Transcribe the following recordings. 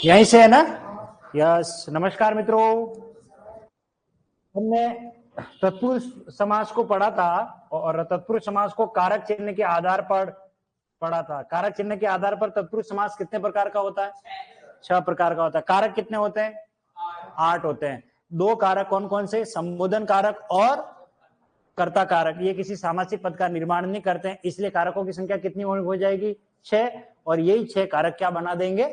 यहीं से है ना? यस। नमस्कार मित्रों, हमने तत्पुरुष समास को पढ़ा था और तत्पुरुष समास को कारक चिन्ह के आधार पर पढ़ा था। कारक चिन्ह के आधार पर तत्पुरुष समास कितने प्रकार का होता है? 6 प्रकार का होता है। कारक कितने होते हैं? 8 होते हैं। 2 कारक कौन कौन से? संबोधन कारक और कर्ता कारक। ये किसी सामासिक पद का निर्माण नहीं करते हैं, इसलिए कारकों की संख्या कितनी हो जाएगी? 6। और यही 6 कारक क्या बना देंगे?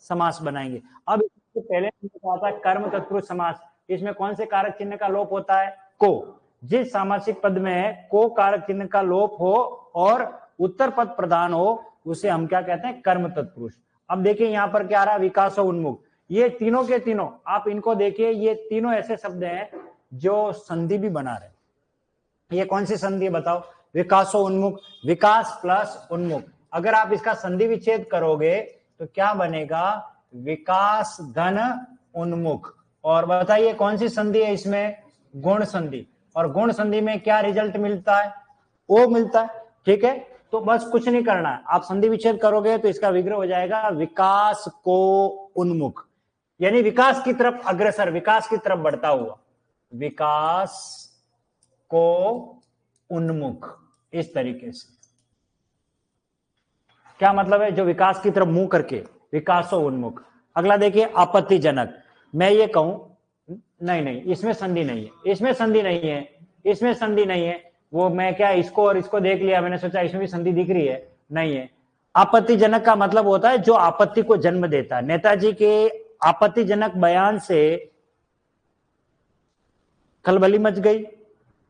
समास बनाएंगे। अब इससे पहले हमने कहा था कर्म तत्पुरुष समास, इसमें कौन से कारक चिन्ह का लोप होता है? को। जिस सामासिक पद में को कारक चिन्ह का लोप हो और उत्तर पद प्रधान हो, उसे हम क्या कहते हैं? कर्म तत्पुरुष। अब देखिए यहाँ पर क्या आ रहा है? विकास उन्मुख। ये तीनों के तीनों, आप इनको देखिए, ये तीनों ऐसे शब्द हैं जो संधि भी बना रहे। ये कौन सी संधि है बताओ? विकासो उन्मुख, विकास प्लस उन्मुख। अगर आप इसका संधि विच्छेद करोगे तो क्या बनेगा? विकास धन उन्मुख। और बताइए कौन सी संधि है इसमें? गुण संधि। और गुण संधि में क्या रिजल्ट मिलता है? ओ मिलता है। ठीक है, तो बस कुछ नहीं करना है, आप संधि विच्छेद करोगे तो इसका विग्रह हो जाएगा विकास को उन्मुख, यानी विकास की तरफ अग्रसर, विकास की तरफ बढ़ता हुआ, विकास को उन्मुख। इस तरीके से क्या मतलब है? जो विकास की तरफ मुंह करके, विकासो उन्मुख। अगला देखिए आपत्तिजनक। मैं ये कहूं नहीं, इसमें संधि नहीं है, इसमें संधि नहीं है, इसमें संधि नहीं है। वो मैं क्या इसको और इसको देख लिया, मैंने सोचा इसमें भी संधि दिख रही है, नहीं है। आपत्तिजनक का मतलब होता है जो आपत्ति को जन्म देता है। नेताजी के आपत्तिजनक बयान से खलबली मच गई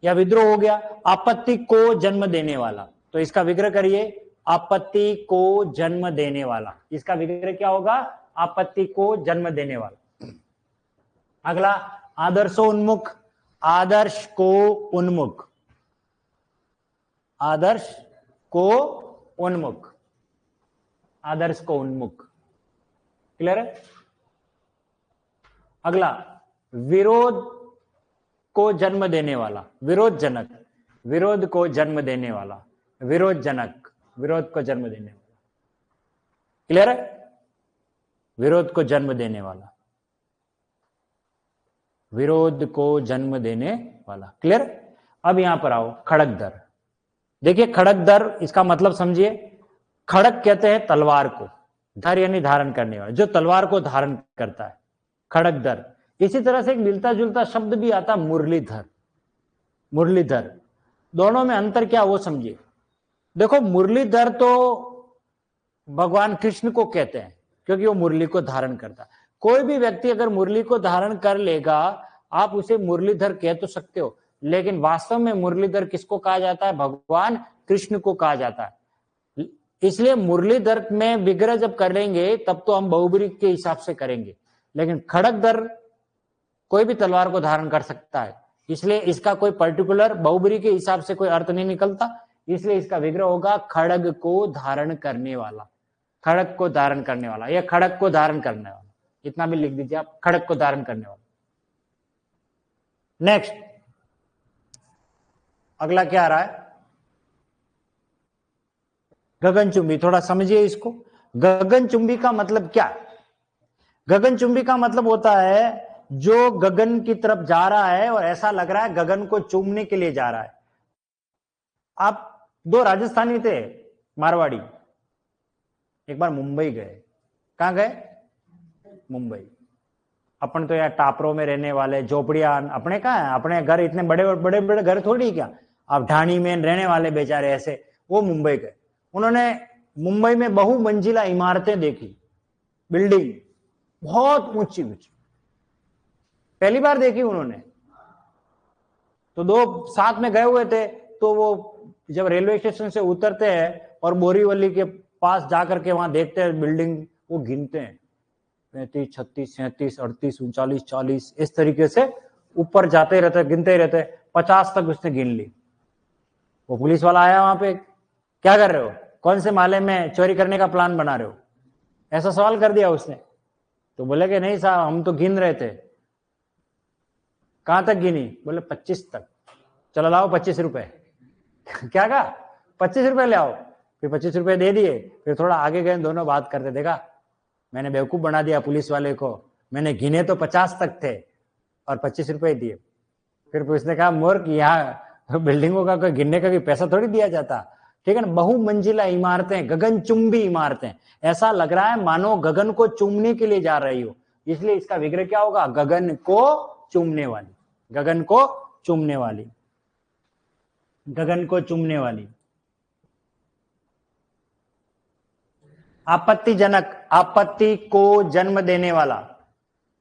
या विद्रोह हो गया, आपत्ति को जन्म देने वाला, तो इसका विग्रह करिए आपत्ति को जन्म देने वाला। इसका विग्रह क्या होगा? आपत्ति को जन्म देने वाला। अगला आदर्शोन्मुख, आदर्श को उन्मुख, आदर्श को उन्मुख, आदर्श को उन्मुख। क्लियर है? अगला विरोध को जन्म देने वाला, विरोधजनक, विरोध को जन्म देने वाला, विरोधजनक, विरोध को जन्म देने वाला। क्लियर है? विरोध को जन्म देने वाला, विरोध को जन्म देने वाला। क्लियर? अब यहां पर आओ, खड़गदर। देखिए खड़गदर, इसका मतलब समझिए। खड़ग कहते हैं तलवार को, धर यानी धारण करने वाला, जो तलवार को धारण करता है, खड़गदर। इसी तरह से एक मिलता जुलता शब्द भी आता मुरलीधर, मुरलीधर। दोनों में अंतर क्या वो समझिए। देखो मुरलीधर तो भगवान कृष्ण को कहते हैं क्योंकि वो मुरली को धारण करता है। कोई भी व्यक्ति अगर मुरली को धारण कर लेगा, आप उसे मुरलीधर कह तो सकते हो, लेकिन वास्तव में मुरलीधर किसको कहा जाता है? भगवान कृष्ण को कहा जाता है। इसलिए मुरलीधर में विग्रह जब करेंगे तब तो हम बहुब्री के हिसाब से करेंगे, लेकिन खड़गदर कोई भी तलवार को धारण कर सकता है, इसलिए इसका कोई पर्टिकुलर बहुब्री के हिसाब से कोई अर्थ नहीं निकलता, इसलिए इसका विग्रह होगा खड़ग को धारण करने वाला, खड़ग को धारण करने वाला, या खड़ग को धारण करने वाला, इतना भी लिख दीजिए आप, खड़ग को धारण करने वाला। नेक्स्ट अगला क्या आ रहा है? गगनचुंबी। थोड़ा समझिए इसको। गगनचुंबी का मतलब क्या? गगनचुंबी का मतलब होता है जो गगन की तरफ जा रहा है और ऐसा लग रहा है गगन को चूमने के लिए जा रहा है। आप 2 राजस्थानी थे मारवाड़ी, एक बार मुंबई गए। कहां गए? मुंबई। अपन तो यार टापरों में रहने वाले, झोपड़ियां, अपने कहां है? अपने घर इतने बड़े बड़े बड़े घर थोड़ी क्या, आप ढाणी में रहने वाले बेचारे ऐसे। वो मुंबई गए, उन्होंने मुंबई में बहुमंजिला इमारतें देखी, बिल्डिंग बहुत ऊंची ऊंची, पहली बार देखी उन्होंने। तो 2 साथ में गए हुए थे, तो वो जब रेलवे स्टेशन से उतरते हैं और बोरीवली के पास जाकर के वहां देखते हैं बिल्डिंग, वो गिनते हैं 35, 36, 37, 38, 39, 40, इस तरीके से ऊपर जाते रहते, गिनते ही रहते। 50 तक उसने गिन ली। वो पुलिस वाला आया वहां पे, क्या कर रहे हो, कौन से माले में चोरी करने का प्लान बना रहे हो, ऐसा सवाल कर दिया उसने। तो बोले कि नहीं साहब, हम तो गिन रहे थे। कहां तक गिनी? बोले 25 तक। चलो लाओ 25 रुपए। क्या कहा? 25 रुपए ले आओ। फिर 25 रुपए दे दिए। फिर थोड़ा आगे गए, दोनों बात करते, देखा मैंने बेवकूफ बना दिया पुलिस वाले को, मैंने गिने तो 50 तक थे और 25 रुपए दिए। फिर पुलिस ने कहा मूर्ख, यहाँ बिल्डिंगों का कोई गिनने का भी पैसा थोड़ी दिया जाता, ठीक है ना। बहुमंजिला इमारतें, गगनचुंबी इमारतें, ऐसा लग रहा है मानो गगन को चूमने के लिए जा रही हो, इसलिए इसका विग्रह क्या होगा, गगन को चूमने वाली, गगन को चूमने वाली, गगन को चूमने वाली। आपत्तिजनक, आपत्ति को जन्म देने वाला,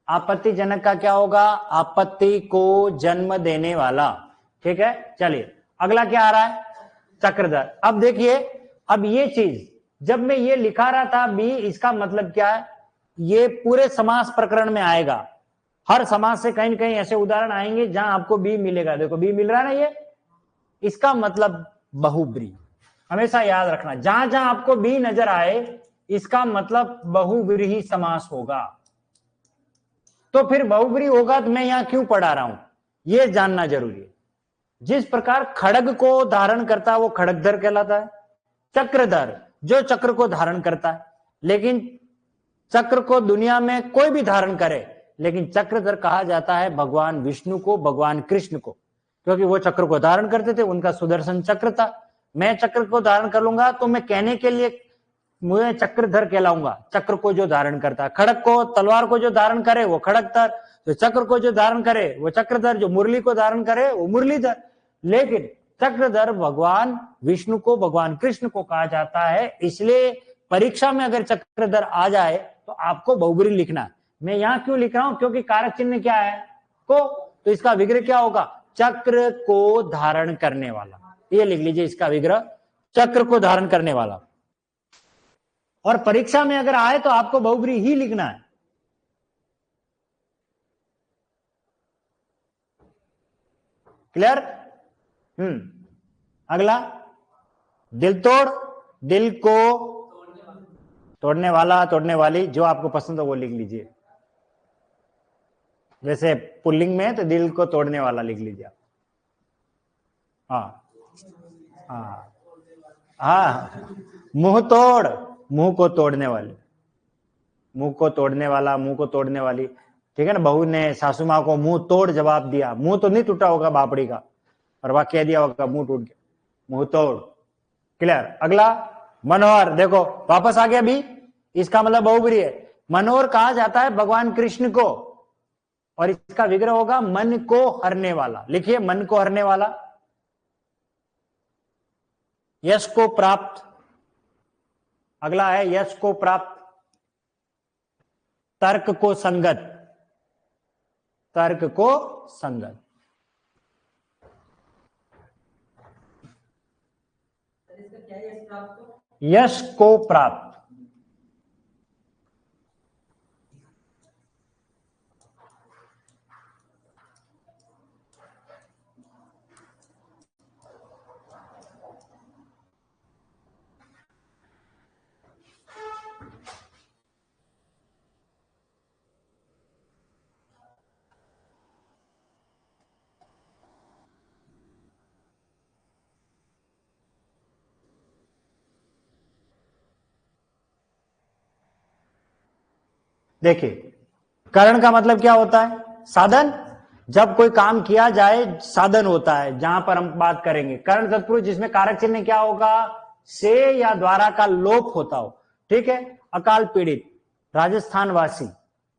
आपत्तिजनक का क्या होगा, आपत्ति को जन्म देने वाला, ठीक है। चलिए अगला क्या आ रहा है, चक्रधर। अब देखिए, अब ये चीज जब मैं ये लिखा रहा था बी, इसका मतलब क्या है, ये पूरे समास प्रकरण में आएगा, हर समास से कहीं न कहीं ऐसे उदाहरण आएंगे जहां आपको बी मिलेगा। देखो बी मिल रहा है ना, ये इसका मतलब बहुब्री, हमेशा याद रखना, जहां जहां आपको बी नजर आए इसका मतलब बहुब्रीही समास होगा। तो फिर बहुब्री होगा तो मैं यहां क्यों पढ़ा रहा हूं, यह जानना जरूरी है। जिस प्रकार खड़ग को धारण करता है वो खड़गधर कहलाता है, चक्रधर जो चक्र को धारण करता है, लेकिन चक्र को दुनिया में कोई भी धारण करे, लेकिन चक्रधर कहा जाता है भगवान विष्णु को, भगवान कृष्ण को, क्योंकि वो चक्र को धारण करते थे, उनका सुदर्शन चक्र था। मैं चक्र को धारण कर लूंगा तो मैं कहने के लिए मुझे चक्रधर कहलाऊंगा, चक्र को जो धारण करता है। खड़ग को, तलवार को जो धारण करे वो खड़गधर, तो चक्र को जो धारण करे वो चक्रधर, जो मुरली को धारण करे वो मुरलीधर। लेकिन चक्रधर भगवान विष्णु को, भगवान कृष्ण को कहा जाता है, इसलिए परीक्षा में अगर चक्रधर आ जाए तो आपको बहुब्री लिखना है। मैं यहां क्यों लिख रहा हूं, क्योंकि कारक चिन्ह क्या है, को, तो इसका विग्रह क्या होगा, चक्र को धारण करने वाला। ये लिख लीजिए इसका विग्रह, चक्र को धारण करने वाला। और परीक्षा में अगर आए तो आपको बहुब्री ही लिखना है। क्लियर? अगला, दिल तोड़, दिल को तोड़ने वाला, तोड़ने वाली, जो आपको पसंद हो वो लिख लीजिए। वैसे पुल्लिंग में है तो दिल को तोड़ने वाला लिख लीजिए आप। हाँ हाँ हाँ, मुंह तोड़, मुंह को तोड़ने वाली, मुंह को तोड़ने वाला, मुंह को तोड़ने वाली, ठीक है ना। बहू ने सासू माँ को मुंह तोड़ जवाब दिया, मुंह तो नहीं टूटा होगा बापड़ी का, और वह कह दिया होगा मुंह टूट गया, मुंह तोड़। क्लियर? अगला, मनोहर, देखो वापस आ गया भी, इसका मतलब बहुब्री है। मनोहर कहा जाता है भगवान कृष्ण को, और इसका विग्रह होगा मन को हरने वाला। लिखिए, मन को हरने वाला, यश को प्राप्त। अगला है यश को प्राप्त, तर्क को संगत, तर्क को संगत, यश को प्राप्त। देखिए, करण का मतलब क्या होता है, साधन। जब कोई काम किया जाए साधन होता है, जहां पर हम बात करेंगे करण तत्पुरुष जिसमें कारक चिन्ह क्या होगा, से या द्वारा का लोप होता हो, ठीक है। अकाल पीड़ित, राजस्थान वासी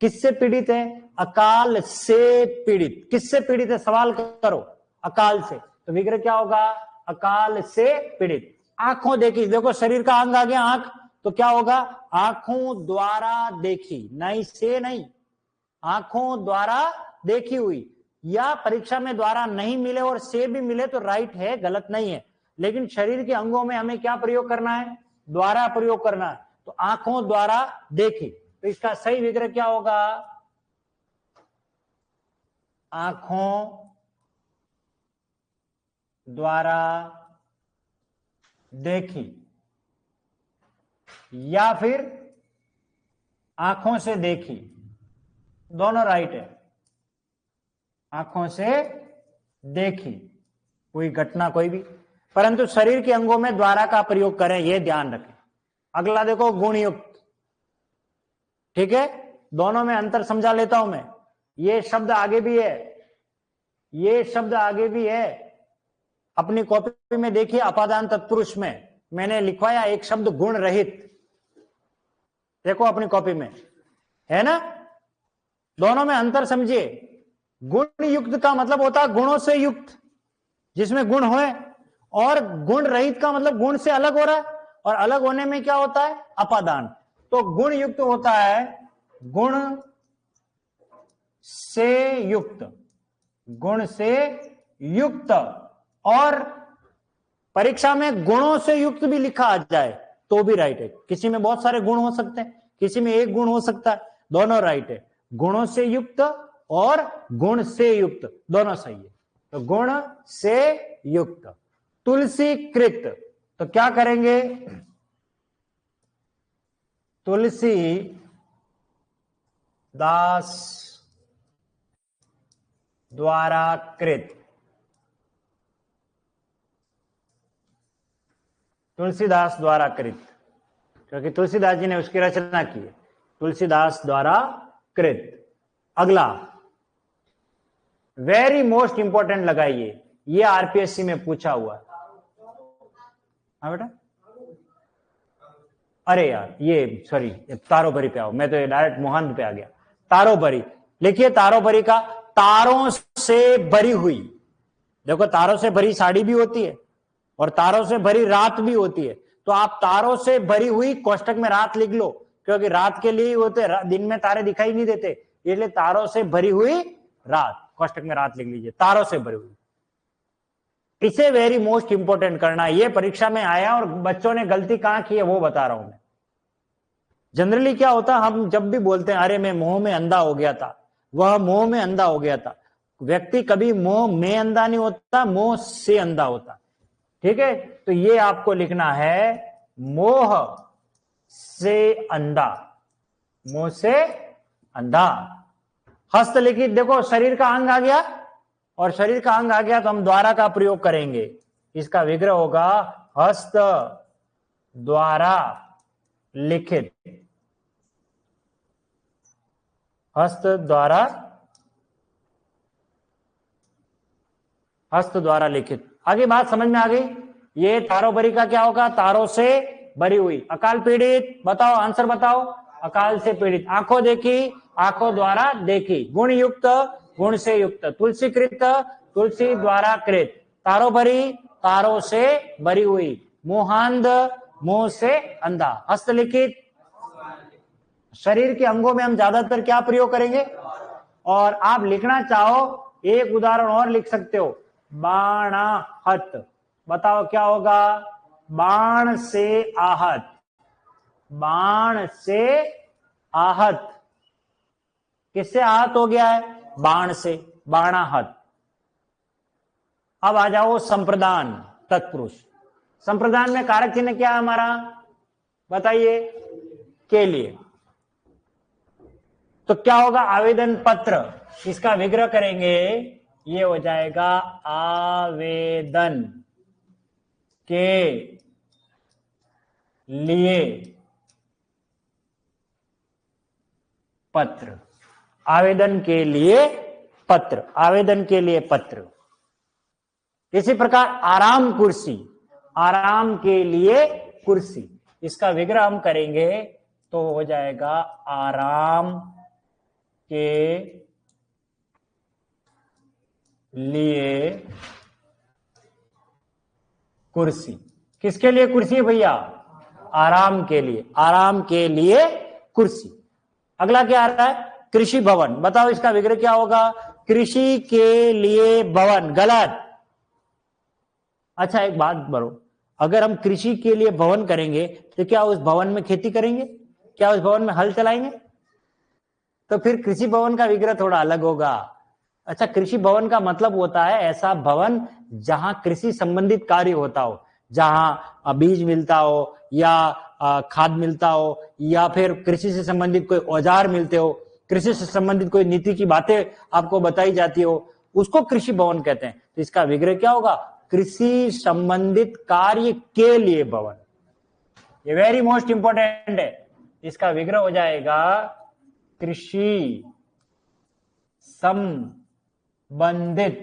किससे पीड़ित है, अकाल से पीड़ित। किससे पीड़ित है, सवाल करो, अकाल से, तो विग्रह क्या होगा, अकाल से पीड़ित। आंखों देखी, देखो शरीर का अंग आ गया आंख, तो क्या होगा, आंखों द्वारा देखी, नहीं से नहीं, आंखों द्वारा देखी हुई। या परीक्षा में द्वारा नहीं मिले और से भी मिले तो राइट है, गलत नहीं है, लेकिन शरीर के अंगों में हमें क्या प्रयोग करना है, द्वारा प्रयोग करना है। तो आंखों द्वारा देखी, तो इसका सही विग्रह क्या होगा, आंखों द्वारा देखी, या फिर आंखों से देखी, दोनों राइट है। आंखों से देखी कोई घटना कोई भी, परंतु शरीर के अंगों में द्वारा का प्रयोग करें, यह ध्यान रखें। अगला देखो, गुणयुक्त, ठीक है, दोनों में अंतर समझा लेता हूं मैं। ये शब्द आगे भी है, ये शब्द आगे भी है, अपनी कॉपी में देखिए, अपादान तत्पुरुष में मैंने लिखवाया एक शब्द गुण रहित, देखो अपनी कॉपी में है ना। दोनों में अंतर समझिए। गुण युक्त का मतलब होता है गुणों से युक्त, जिसमें गुण होए, और गुण रहित का मतलब गुण से अलग हो रहा है, और अलग होने में क्या होता है, अपादान। तो गुण युक्त होता है गुण से युक्त, गुण से युक्त, और परीक्षा में गुणों से युक्त भी लिखा आ जाए तो भी राइट है। किसी में बहुत सारे गुण हो सकते हैं, किसी में एक गुण हो सकता है, दोनों राइट है। गुणों से युक्त और गुण से युक्त दोनों सही है। तो गुण से युक्त। तुलसी कृत, तो क्या करेंगे, तुलसी दास द्वारा कृत, तुलसीदास द्वारा कृत, क्योंकि तुलसीदास जी ने उसकी रचना की है, तुलसीदास द्वारा कृत। अगला वेरी मोस्ट इंपॉर्टेंट लगाइए, ये आरपीएससी में पूछा हुआ है। हाँ बेटा, अरे यार ये सॉरी, तारोभरी पे आओ, मैं तो डायरेक्ट मोहन पे आ गया। तारोभरी लिखिए, तारोभरी का तारों से भरी हुई, देखो तारों से भरी साड़ी भी होती है और तारों से भरी रात भी होती है, तो आप तारों से भरी हुई कोष्टक में रात लिख लो, क्योंकि रात के लिए ही होते, दिन में तारे दिखाई नहीं देते, इसलिए तारों से भरी हुई रात, कोष्टक में रात लिख लीजिए, तारों से भरी हुई। इसे वेरी मोस्ट इंपोर्टेंट करना, ये परीक्षा में आया और बच्चों ने गलती कहां की है वो बता रहा हूं मैं। जनरली क्या होता है, हम जब भी बोलते हैं अरे मैं मोह में अंधा हो गया था, वह मोह में अंधा हो गया था, व्यक्ति कभी मोह में अंधा नहीं होता, मोह से अंधा होता। ठीक है, तो ये आपको लिखना है मोह से अंधा, मोह से अंधा। हस्तलिखित, देखो शरीर का अंग आ गया, और शरीर का अंग आ गया तो हम द्वारा का प्रयोग करेंगे, इसका विग्रह होगा हस्त द्वारा लिखित, हस्त द्वारा, हस्त द्वारा लिखित। आगे बात समझ में आ गई। ये तारों भरी का क्या होगा, तारों से भरी हुई। अकाल पीड़ित, बताओ आंसर बताओ, अकाल से पीड़ित। आंखों देखी, आंखों द्वारा देखी। गुण युक्त, गुण से युक्त। तुलसी कृत, तुलसी द्वारा कृत। तारों भरी, तारों से भरी हुई। मोहांध, मोह से अंधा। हस्तलिखित, शरीर के अंगों में हम ज्यादातर क्या प्रयोग करेंगे, और आप लिखना चाहो एक उदाहरण और लिख सकते हो, बाणाहत। बताओ क्या होगा, बाण से आहत, बाण से आहत। किससे आहत हो गया है, बाण से, बाणाहत। अब आ जाओ संप्रदान तत्पुरुष। संप्रदान में कारक चिन्ह क्या है हमारा, बताइए, के लिए। तो क्या होगा, आवेदन पत्र, इसका विग्रह करेंगे, ये हो जाएगा आवेदन के लिए पत्र, आवेदन के लिए पत्र, आवेदन के लिए पत्र। इसी प्रकार आराम कुर्सी, आराम के लिए कुर्सी, इसका विग्रह हम करेंगे तो हो जाएगा आराम के लिए कुर्सी। किसके लिए कुर्सी है भैया, आराम के लिए, आराम के लिए कुर्सी। अगला क्या आ रहा है, कृषि भवन। बताओ इसका विग्रह क्या होगा, कृषि के लिए भवन। गलत। अच्छा एक बात बोलो, अगर हम कृषि के लिए भवन करेंगे तो क्या उस भवन में खेती करेंगे, क्या उस भवन में हल चलाएंगे, तो फिर कृषि भवन का विग्रह थोड़ा अलग होगा। अच्छा, कृषि भवन का मतलब होता है ऐसा भवन जहां कृषि संबंधित कार्य होता हो, जहां बीज मिलता हो या खाद मिलता हो, या फिर कृषि से संबंधित कोई औजार मिलते हो, कृषि से संबंधित कोई नीति की बातें आपको बताई जाती हो, उसको कृषि भवन कहते हैं। तो इसका विग्रह क्या होगा, कृषि संबंधित कार्य के लिए भवन। ये वेरी मोस्ट इंपॉर्टेंट है। इसका विग्रह हो जाएगा कृषि संबंधित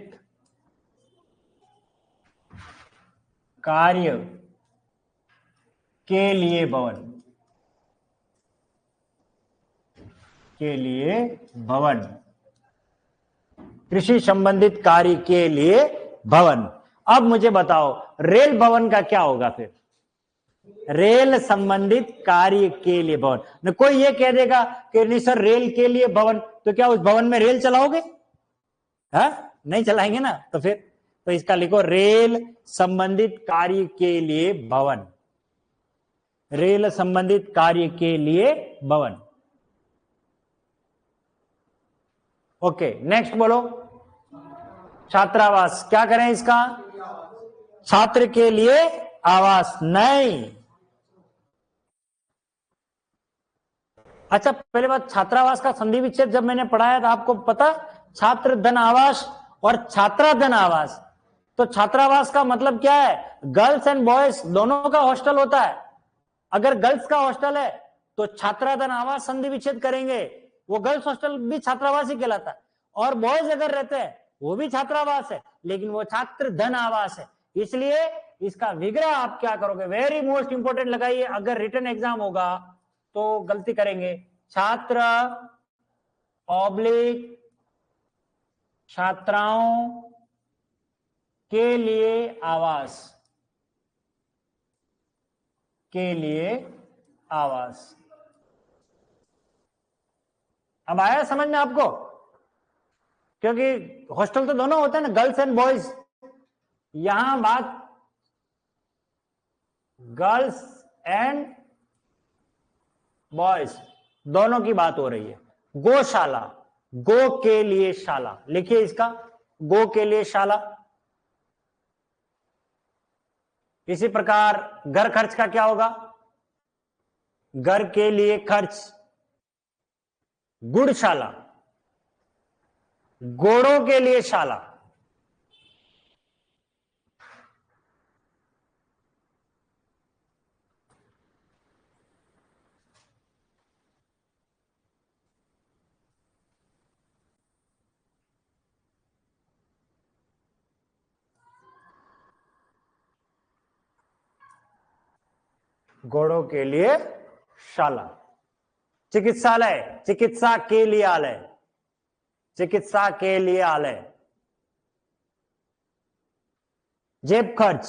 कार्य के लिए भवन, के लिए भवन, कृषि संबंधित कार्य के लिए भवन। अब मुझे बताओ रेल भवन का क्या होगा फिर? रेल संबंधित कार्य के लिए भवन। न कोई ये कह देगा कि नहीं सर रेल के लिए भवन, तो क्या उस भवन में रेल चलाओगे? नहीं चलाएंगे ना। तो फिर तो इसका लिखो रेल संबंधित कार्य के लिए भवन, रेल संबंधित कार्य के लिए भवन। ओके नेक्स्ट बोलो। छात्रावास क्या करें इसका? छात्र के लिए आवास नहीं। अच्छा पहले बात, छात्रावास का संधि विच्छेद जब मैंने पढ़ाया था आपको पता, छात्र धन आवास और छात्रा धन आवास। तो छात्रावास का मतलब क्या है? गर्ल्स एंड बॉयज दोनों का हॉस्टल होता है। अगर गर्ल्स का हॉस्टल है तो छात्रा धन आवास संधि विच्छेद करेंगे, वो गर्ल्स हॉस्टल भी छात्रावास ही कहलाता है। और बॉयज अगर रहते हैं वो भी छात्रावास है, लेकिन वो छात्र धन आवास है। इसलिए इसका विग्रह आप क्या करोगे? वेरी मोस्ट इंपोर्टेंट लगाइए, अगर रिटन एग्जाम होगा तो गलती करेंगे। छात्र ऑब्लिक छात्राओं के लिए आवास, के लिए आवास। अब आया समझ में आपको? क्योंकि हॉस्टल तो दोनों होते हैं ना, गर्ल्स एंड बॉयज। यहां बात गर्ल्स एंड बॉयज दोनों की बात हो रही है। गौशाला, गो के लिए शाला, लिखिए इसका, गो के लिए शाला। इसी प्रकार घर खर्च का क्या होगा? घर के लिए खर्च, गुड़शाला, घोड़ों के लिए शाला। घोड़ों के लिए शाला। चिकित्सालय, चिकित्सा के लिए आलय, चिकित्सा के लिए आलय। जेब खर्च,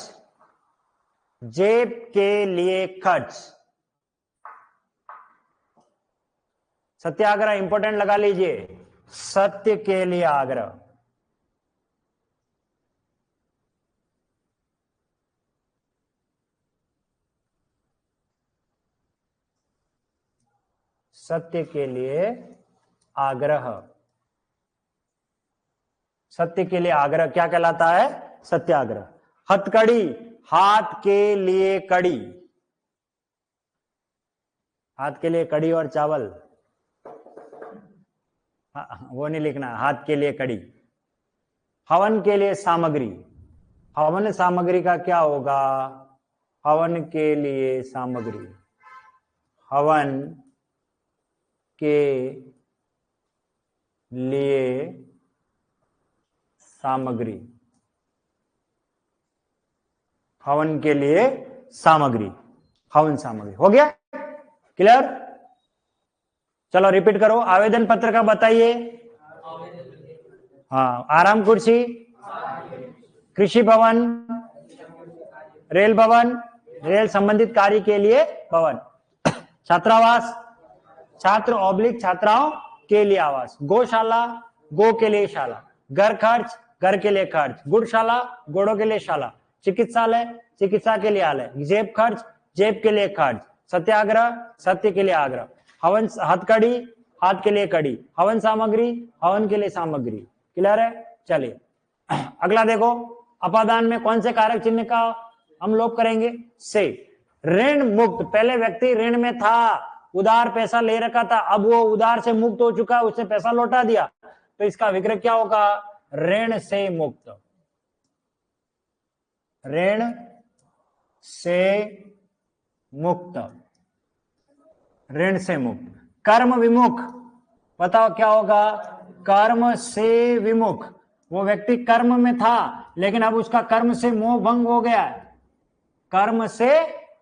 जेब के लिए खर्च। सत्याग्रह इंपॉर्टेंट लगा लीजिए, सत्य के लिए आग्रह। सत्य के लिए आग्रह, सत्य के लिए आग्रह क्या कहलाता है? सत्याग्रह। हथकड़ी, हाथ के लिए कड़ी, हाथ के लिए कड़ी और चावल, वो नहीं लिखना, हाथ के लिए कड़ी। हवन के लिए सामग्री, हवन सामग्री का क्या होगा? हवन के लिए सामग्री, हवन के लिए सामग्री, हवन के लिए सामग्री, हवन सामग्री। हो गया क्लियर? चलो रिपीट करो। आवेदन पत्र का बताइए। हाँ, आराम कुर्सी, कृषि भवन, रेल भवन, रेल संबंधित कार्य के लिए भवन, छात्रावास, छात्र ऑब्लिक छात्राओं के लिए आवास, गौशाला, गो के लिए शाला, घर खर्च, घर के लिए खर्च, गुड़शाला, घोड़ों के लिए शाला, चिकित्सालय, चिकित्सा के लिए आलय, जेब खर्च, जेब के लिए खर्च, सत्याग्रह, सत्य के लिए आग्रह, हवन हथकड़ी, हाथ के लिए कड़ी, हवन सामग्री, हवन के लिए सामग्री। क्लियर है? चलिए अगला देखो, अपादान में कौन से कारक चिन्ह का हम लोप करेंगे? से। ऋण मुक्त, पहले व्यक्ति ऋण में था, उधार पैसा ले रखा था, अब वो उधार से मुक्त हो चुका है, उसने पैसा लौटा दिया, तो इसका विग्रह क्या होगा? ऋण से मुक्त, ऋण से मुक्त, ऋण से मुक्त। कर्म विमुख, बताओ क्या होगा? कर्म से विमुख। वो व्यक्ति कर्म में था लेकिन अब उसका कर्म से मोह भंग हो गया। कर्म से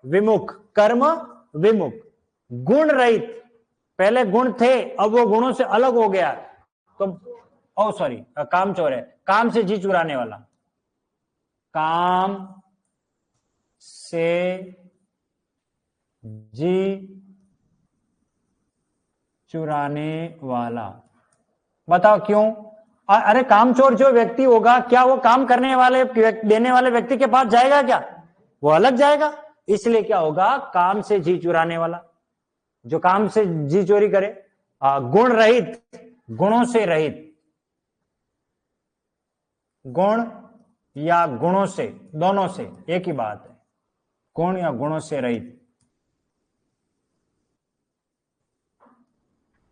विमुख, कर्म विमुख। गुण रहित, पहले गुण थे अब वो गुणों से अलग हो गया। तो ओ सॉरी, काम चोर है, काम से जी चुराने वाला, काम से जी चुराने वाला। बताओ क्यों? अरे कामचोर जो व्यक्ति होगा, क्या वो काम करने वाले देने वाले व्यक्ति के पास जाएगा क्या? वो अलग जाएगा। इसलिए क्या होगा? काम से जी चुराने वाला, जो काम से जी चोरी करे। गुण रहित, गुणों से रहित, गुण या गुणों से, दोनों से एक ही बात है, गुण या गुणों से रहित।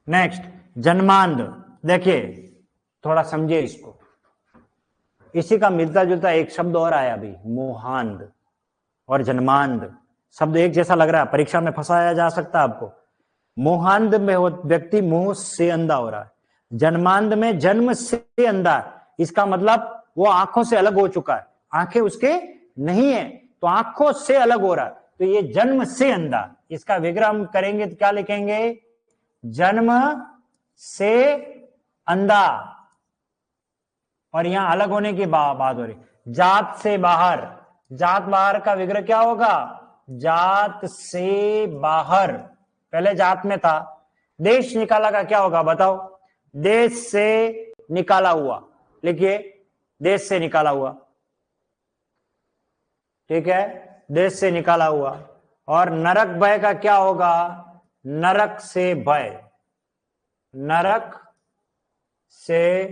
नेक्स्ट, जन्मांध। देखिए थोड़ा समझिए इसको, इसी का मिलता जुलता एक शब्द और आया अभी, मोहांध और जन्मांध। शब्द एक जैसा लग रहा है, परीक्षा में फंसाया जा सकता है आपको। मोहांध में वो व्यक्ति मोह से अंधा हो रहा है, जन्मांध में जन्म से अंधा। इसका मतलब वो आंखों से अलग हो चुका है, आंखें उसके नहीं है तो आंखों से अलग हो रहा है, तो ये जन्म से अंधा। इसका विग्रह हम करेंगे तो क्या लिखेंगे? जन्म से अंधा। और यहां अलग होने की बात हो रही। जात से बाहर, जात बाहर का विग्रह क्या होगा? जात से बाहर, पहले जात में था। देश निकाला का क्या होगा बताओ? देश से निकाला हुआ, लिखिए देश से निकाला हुआ, ठीक है, देश से निकाला हुआ। और नरक भय का क्या होगा? नरक से भय, नरक से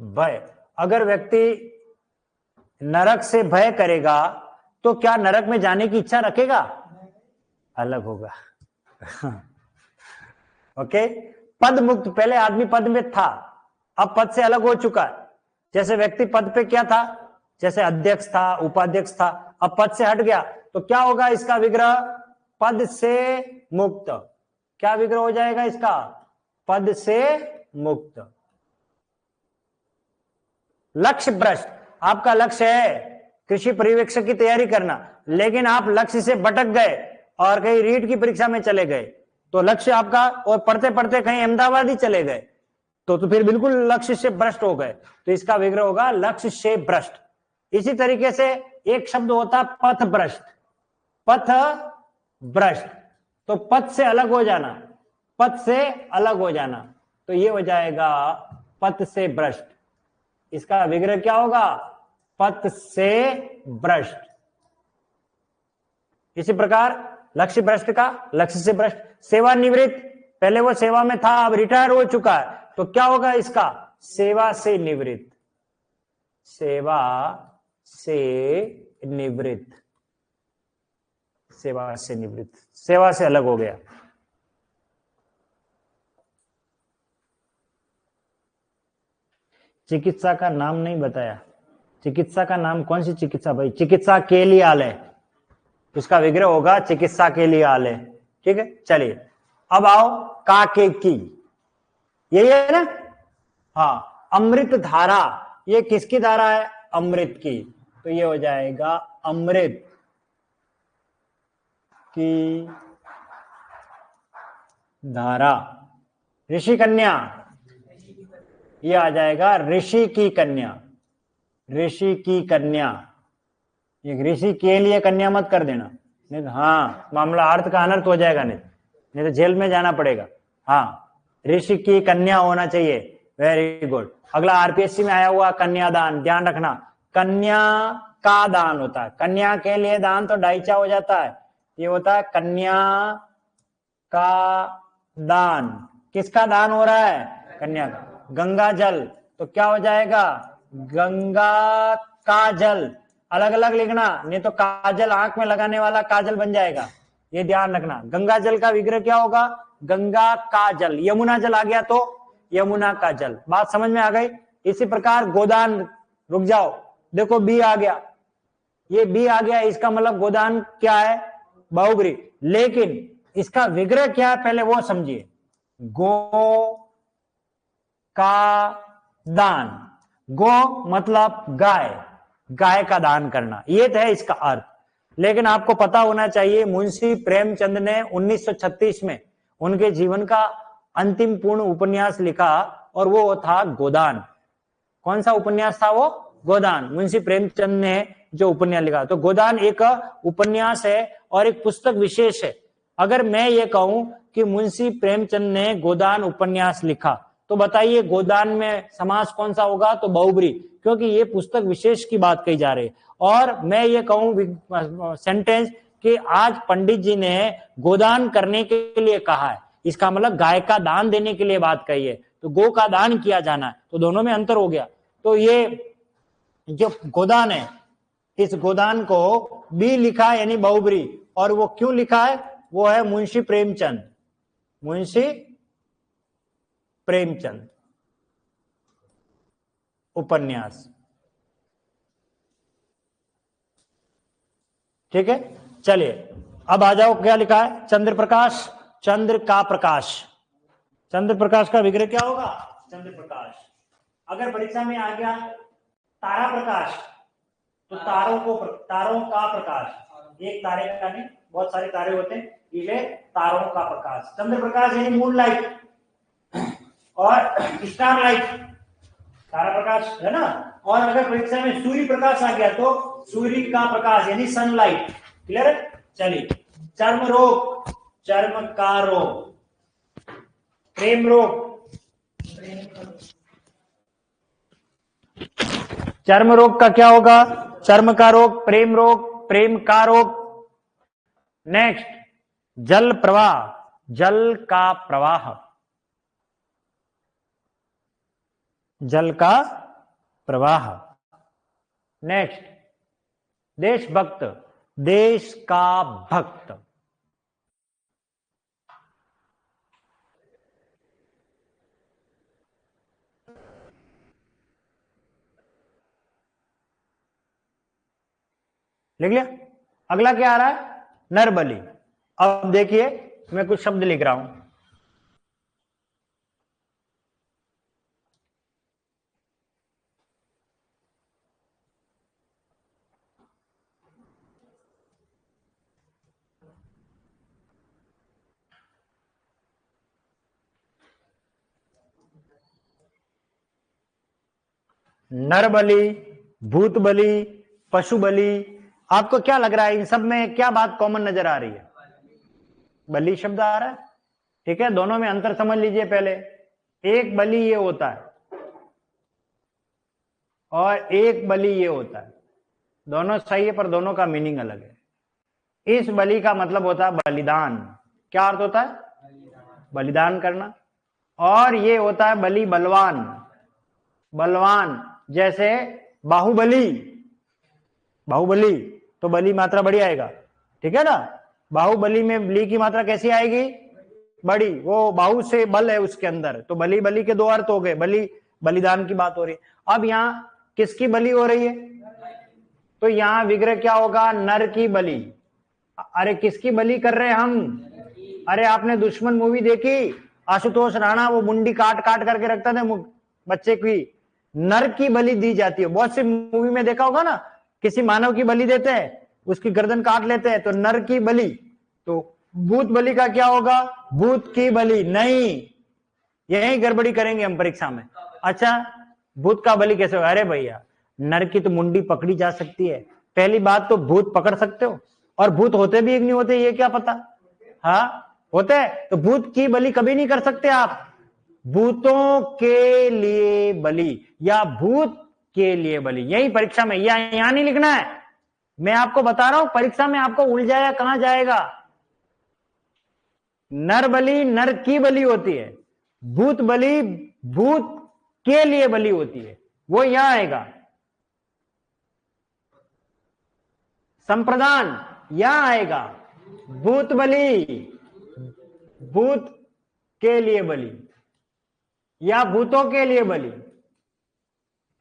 भय। अगर व्यक्ति नरक से भय करेगा तो क्या नरक में जाने की इच्छा रखेगा? अलग होगा। ओके। पद मुक्त, पहले आदमी पद में था, अब पद से अलग हो चुका है। जैसे व्यक्ति पद पे क्या था? जैसे अध्यक्ष था, उपाध्यक्ष था, अब पद से हट गया तो क्या होगा इसका विग्रह? पद से मुक्त। क्या विग्रह हो जाएगा इसका? पद से मुक्त। लक्ष्य भ्रष्ट, आपका लक्ष्य है कृषि पर्यवेक्षक की तैयारी करना, लेकिन आप लक्ष्य से भटक गए और कहीं रीट की परीक्षा में चले गए, तो लक्ष्य आपका, और पढ़ते पढ़ते कहीं अहमदाबाद ही चले गए तो फिर बिल्कुल लक्ष्य से भ्रष्ट हो गए। तो इसका विग्रह होगा लक्ष्य से भ्रष्ट। इसी तरीके से एक शब्द होता पथ भ्रष्ट, पथ भ्रष्ट, तो पथ से अलग हो जाना, पथ से अलग हो जाना, तो ये हो जाएगा पथ से भ्रष्ट। इसका विग्रह क्या होगा? पथ से भ्रष्ट। इसी प्रकार लक्ष्य भ्रष्ट का लक्ष्य से भ्रष्ट। सेवानिवृत्त, पहले वो सेवा में था अब रिटायर हो चुका है, तो क्या होगा इसका? सेवा से निवृत्त, सेवा से निवृत्त, सेवा से निवृत्त, सेवा से अलग हो गया। चिकित्सा का नाम नहीं बताया, चिकित्सा का नाम कौन सी चिकित्सा भाई? चिकित्सा के लिए आलय, उसका विग्रह होगा चिकित्सा के लिए आलय। ठीक है, चलिए अब आओ काके की, यही है ना? हाँ, अमृत धारा, ये किसकी धारा है? अमृत की, तो ये हो जाएगा अमृत की धारा। ऋषि कन्या, ये आ जाएगा ऋषि की कन्या, ऋषि की कन्या। ये ऋषि के लिए कन्या मत कर देना, नहीं तो हाँ मामला अर्थ का अनर्थ हो जाएगा, नहीं तो जेल में जाना पड़ेगा। हाँ, ऋषि की कन्या होना चाहिए, वेरी गुड। अगला आरपीएससी में आया हुआ कन्यादान, ध्यान रखना, कन्या का दान होता है, कन्या के लिए दान तो डाइचा हो जाता है, ये होता है कन्या का दान। किसका दान हो रहा है? कन्या का। गंगा जल, तो क्या हो जाएगा? गंगा का जल, अलग अलग लिखना, नहीं तो काजल आंख में लगाने वाला काजल बन जाएगा, ये ध्यान रखना। गंगा जल का विग्रह क्या होगा? गंगा का जल। यमुना जल आ गया तो यमुना का जल। बात समझ में आ गई? इसी प्रकार गोदान, रुक जाओ, देखो बी आ गया, ये बी आ गया, इसका मतलब गोदान क्या है? बहुग्री। लेकिन इसका विग्रह क्या है पहले वो समझिए। गो का दान। गो मतलब गाय, गाय का दान करना, ये तो है इसका अर्थ। लेकिन आपको पता होना चाहिए मुंशी प्रेमचंद ने 1936 में उनके जीवन का अंतिम पूर्ण उपन्यास लिखा और वो था गोदान। कौन सा उपन्यास था वो? गोदान। मुंशी प्रेमचंद ने जो उपन्यास लिखा, तो गोदान एक उपन्यास है और एक पुस्तक विशेष है। अगर मैं ये कहूं कि मुंशी प्रेमचंद ने गोदान उपन्यास लिखा, तो बताइए गोदान में समास कौन सा होगा? तो बहुब्री, क्योंकि ये पुस्तक विशेष की बात कही जा रही है। और मैं ये कहूं सेंटेंस कि आज पंडित जी ने गोदान करने के लिए कहा है, इसका मतलब गाय का दान देने के लिए बात कही है, तो गो का दान किया जाना है, तो दोनों में अंतर हो गया। तो ये जो गोदान है, इस गोदान को भी लिखा यानी बहुब्री, और वो क्यों लिखा है? वो है मुंशी प्रेमचंद, मुंशी प्रेमचंद उपन्यास। ठीक है, चलिए अब आ जाओ, क्या लिखा है? चंद्र प्रकाश, चंद्र का प्रकाश। चंद्र प्रकाश का विग्रह क्या होगा? चंद्र प्रकाश। अगर परीक्षा में आ गया तारा प्रकाश, तो तारों का प्रकाश, एक तारे का नहीं, बहुत सारे तारे होते हैं, ये तारों का प्रकाश। चंद्र प्रकाश यानी मून लाइट और स्टार लाइट, तारा प्रकाश है ना। और अगर परीक्षा में सूर्य प्रकाश आ गया तो सूर्य का प्रकाश यानी सनलाइट। क्लियर है? चलिए, चर्म रोग, चर्म का रोग, प्रेम रोग, चर्म रोग का क्या होगा? चर्म का रोग, प्रेम रोग, प्रेम का रोग। नेक्स्ट, जल प्रवाह, जल का प्रवाह, जल का प्रवाह। नेक्स्ट, देशभक्त, देश का भक्त। लिख लिया? अगला क्या आ रहा है? नरबली। अब देखिए मैं कुछ शब्द लिख रहा हूं। नरबली, भूत बलि, पशु बलि। आपको क्या लग रहा है इन सब में क्या बात कॉमन नजर आ रही है? बलि शब्द आ रहा है। ठीक है, दोनों में अंतर समझ लीजिए। पहले एक बलि ये होता है और एक बलि ये होता है, दोनों सही है पर दोनों का मीनिंग अलग है। इस बलि का मतलब होता है बलिदान। क्या अर्थ होता है? बलिदान करना। और ये होता है बलि बलवान, बलवान, जैसे बाहुबली, बाहुबली तो बलि मात्रा बड़ी आएगा। ठीक है ना? बाहुबली में बलि की मात्रा कैसी आएगी? बड़ी, वो बाहु से बल है उसके अंदर, तो बलि बलि के दो अर्थ हो गए। बलि बलिदान की बात हो रही है। अब यहां किसकी बलि हो रही है? तो यहां विग्रह क्या होगा? नर की बलि। अरे किसकी बलि कर रहे हैं हम? अरे आपने दुश्मन मूवी देखी? आशुतोष राणा वो मुंडी काट काट करके रखता था बच्चे की। नर की बलि दी जाती है। बहुत सी मूवी में देखा होगा ना, किसी मानव की बलि देते हैं, उसकी गर्दन काट लेते हैं, तो नर की बलि। तो भूत बलि का क्या होगा? भूत की बलि नहीं, यही गड़बड़ी करेंगे हम परीक्षा में। अच्छा, भूत का बलि कैसे होगा? अरे भैया, नर की तो मुंडी पकड़ी जा सकती है। पहली बात तो भूत पकड़ सकते हो, और भूत होते भी एक नहीं होते ये क्या पता? हाँ होते हैं, तो भूत की बलि कभी नहीं कर सकते आप। भूतों के लिए बलि या भूत के लिए बलि, यही परीक्षा में, यहां नहीं लिखना है। मैं आपको बता रहा हूं परीक्षा में आपको उलझाया कहां जाएगा। नर बलि नर की बलि होती है, भूत बलि भूत के लिए बलि होती है, वो यहां आएगा। संप्रदान यहां आएगा। भूत बलि भूत के लिए बलि या भूतों के लिए बलि।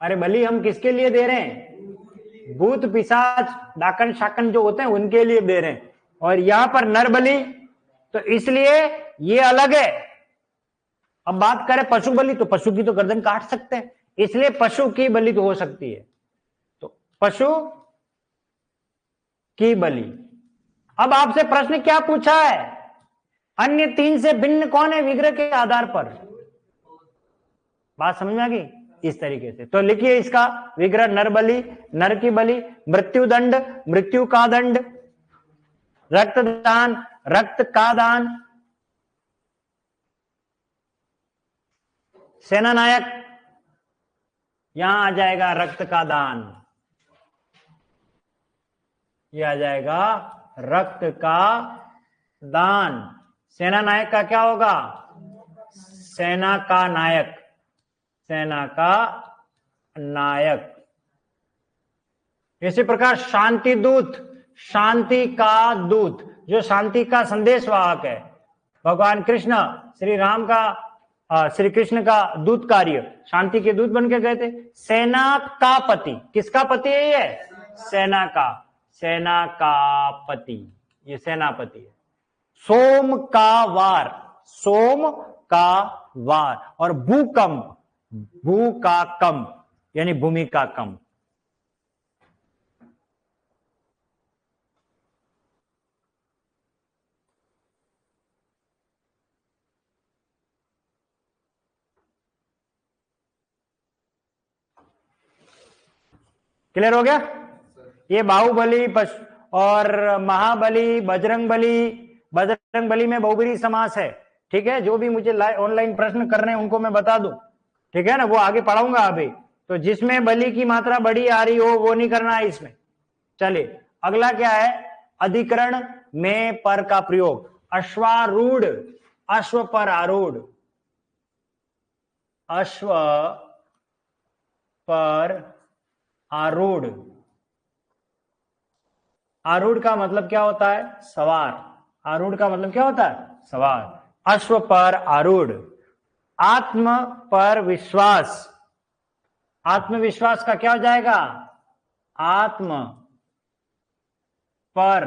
अरे बलि हम किसके लिए दे रहे हैं? भूत पिशाच डाकन शाकन जो होते हैं उनके लिए दे रहे हैं। और यहां पर नर बलि, तो इसलिए ये अलग है अब बात करें पशु बलि, तो पशु की तो गर्दन काट सकते हैं, इसलिए पशु की बलि तो हो सकती है। तो पशु की बलि। अब आपसे प्रश्न क्या पूछा है, अन्य तीन से भिन्न कौन है विग्रह के आधार पर? बात समझ में आ गई? इस तरीके से तो लिखिए इसका विग्रह, नर बलि, नर की बलि, मृत्यु दंड, मृत्यु का दंड, रक्तदान, रक्त का दान, सेना नायक, यहां आ जाएगा रक्त का दान, ये आ जाएगा रक्त का दान। सेना नायक का क्या होगा? सेना का नायक, सेना का नायक। इसी प्रकार शांति दूत, शांति का दूत, जो शांति का संदेश वाहक है, भगवान कृष्ण श्री राम का, श्री कृष्ण का दूत कार्य, शांति के दूत बन के गए थे। सेना का पति, किसका पति है ये? सेना का, सेना का पति, ये सेनापति है। सोम का वार, सोम का वार, और भूकंप, भू का कंप यानी भूमि का कंप। क्लियर हो गया? ये बाहुबली और महाबली, बजरंग बली, बजरंग बली में बहुब्रीहि समास है, ठीक है। जो भी मुझे ऑनलाइन प्रश्न कर रहे हैं उनको मैं बता दूं, ठीक है ना, वो आगे पढ़ाऊंगा अभी। तो जिसमें बलि की मात्रा बड़ी आ रही हो वो नहीं करना है इसमें। चलिए अगला क्या है, अधिकरण में पर का प्रयोग। अश्वारूढ़, अश्व पर आरूढ़, अश्व पर आरूढ़। आरूढ़ का मतलब क्या होता है? सवार। आरूढ़ का मतलब क्या होता है? सवार। अश्व पर आरूढ़। आत्म पर विश्वास, आत्मविश्वास का क्या हो जाएगा? आत्म पर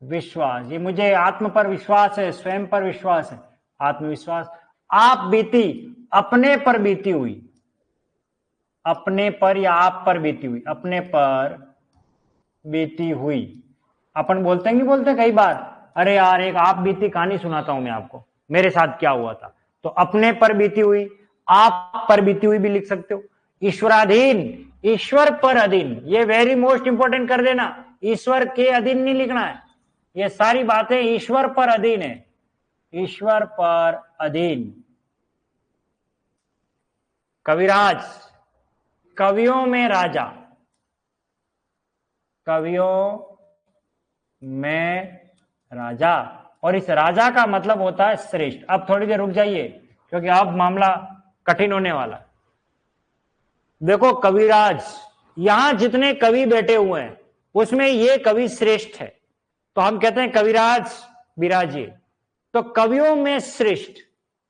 विश्वास। ये मुझे आत्म पर विश्वास है, स्वयं पर विश्वास है, आत्मविश्वास। आप बीती, अपने पर बीती हुई, अपने पर या आप पर बीती हुई, अपने पर बीती हुई। अपन बोलते हैं, नहीं बोलते कई बार, अरे यार एक आप बीती कहानी सुनाता हूं मैं आपको, मेरे साथ क्या हुआ था। तो अपने पर बीती हुई, आप पर बीती हुई भी लिख सकते हो। ईश्वराधीन, ईश्वर पर अधीन, ये वेरी मोस्ट इंपॉर्टेंट कर देना, ईश्वर के अधीन नहीं लिखना है, ये सारी बातें ईश्वर पर अधीन है, ईश्वर पर अधीन। कविराज, कवियों में राजा, कवियों में राजा, और इस राजा का मतलब होता है श्रेष्ठ। अब थोड़ी देर रुक जाइए क्योंकि अब मामला कठिन होने वाला है। देखो कविराज, यहां जितने कवि बैठे हुए हैं उसमें ये कवि श्रेष्ठ है, तो हम कहते हैं कविराज विराजिए। तो कवियों में श्रेष्ठ,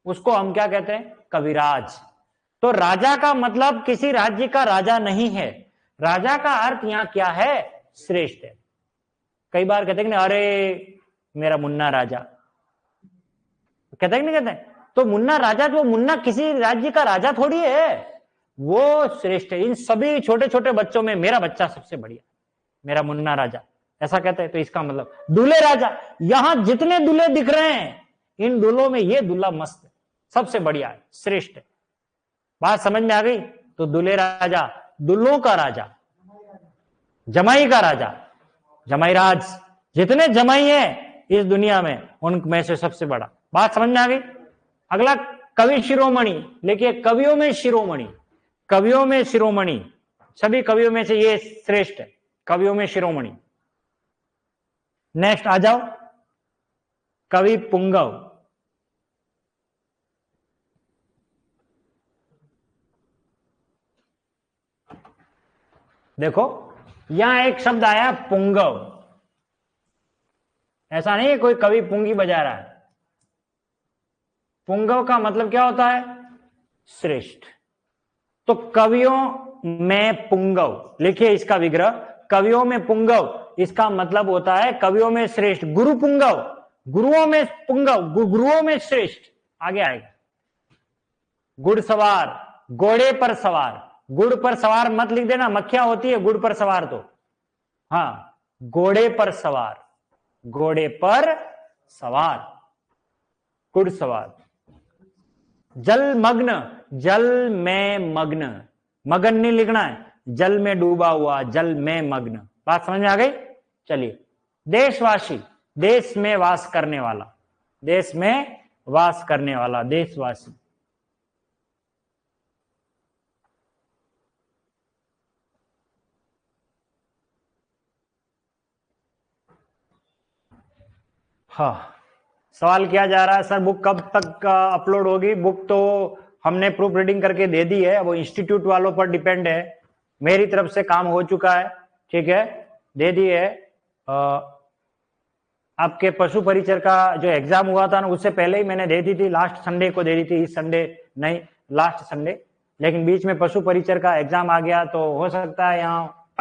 उसको हम क्या कहते हैं? कविराज। तो राजा का मतलब किसी राज्य का राजा नहीं है, राजा का अर्थ यहां क्या है? श्रेष्ठ है। कई बार कहते हैं कि अरे मेरा मुन्ना राजा, कहते हैं नहीं कहते? तो मुन्ना राजा, जो मुन्ना किसी राज्य का राजा थोड़ी है, वो श्रेष्ठ है। इन सभी छोटे छोटे बच्चों में मेरा बच्चा सबसे बढ़िया, मेरा मुन्ना राजा, ऐसा कहते हैं। तो इसका मतलब दूल्हे राजा, यहां जितने दूल्हे दिख रहे हैं इन दूल्हों में ये दूल्हा मस्त है, सबसे बढ़िया है, श्रेष्ठ है। बात समझ में आ गई? तो दूल्हे राजा, दूल्हों का राजा, जमाई का राजा, जमाई राज, जितने जमाई है इस दुनिया में उनमें से सबसे बड़ा। बात समझ में आ गई? अगला कवि शिरोमणि, देखिए कवियों में शिरोमणि, कवियों में शिरोमणि, सभी कवियों में से ये श्रेष्ठ है, कवियों में शिरोमणि। नेक्स्ट आ जाओ, कवि पुंगव। देखो यहां एक शब्द आया पुंगव, ऐसा नहीं है कोई कवि पुंगी बजा रहा है। पुंगव का मतलब क्या होता है? श्रेष्ठ। तो कवियों में पुंगव, लिखिए इसका विग्रह, कवियों में पुंगव, इसका मतलब होता है कवियों में श्रेष्ठ। गुरु पुंगव, गुरुओं में पुंगव, गुरुओं में श्रेष्ठ, आगे आएगा। घुड़सवार, घोड़े पर सवार। गुड़ पर सवार मत लिख देना, मक्खियां होती है गुड़ पर सवार तो। हाँ, घोड़े पर सवार, घोड़े पर सवार, घुड़सवार। जलमग्न, जल में मग्न, मगन नहीं लिखना है, जल में डूबा हुआ, जल में मग्न। बात समझ में आ गई? चलिए, देशवासी, देश में वास करने वाला, देश में वास करने वाला, देशवासी। हाँ, सवाल किया जा रहा है सर बुक कब तक अपलोड होगी? बुक तो हमने प्रूफ रीडिंग करके दे दी है, वो इंस्टीट्यूट वालों पर डिपेंड है। मेरी तरफ से काम हो चुका है, ठीक है, दे दी है। आपके पशु परिचर का जो एग्जाम हुआ था ना, उससे पहले ही मैंने दे दी थी, लास्ट संडे को दे दी थी, इस संडे नहीं, लास्ट संडे। लेकिन बीच में पशु परिचर का एग्जाम आ गया, तो हो सकता है यहाँ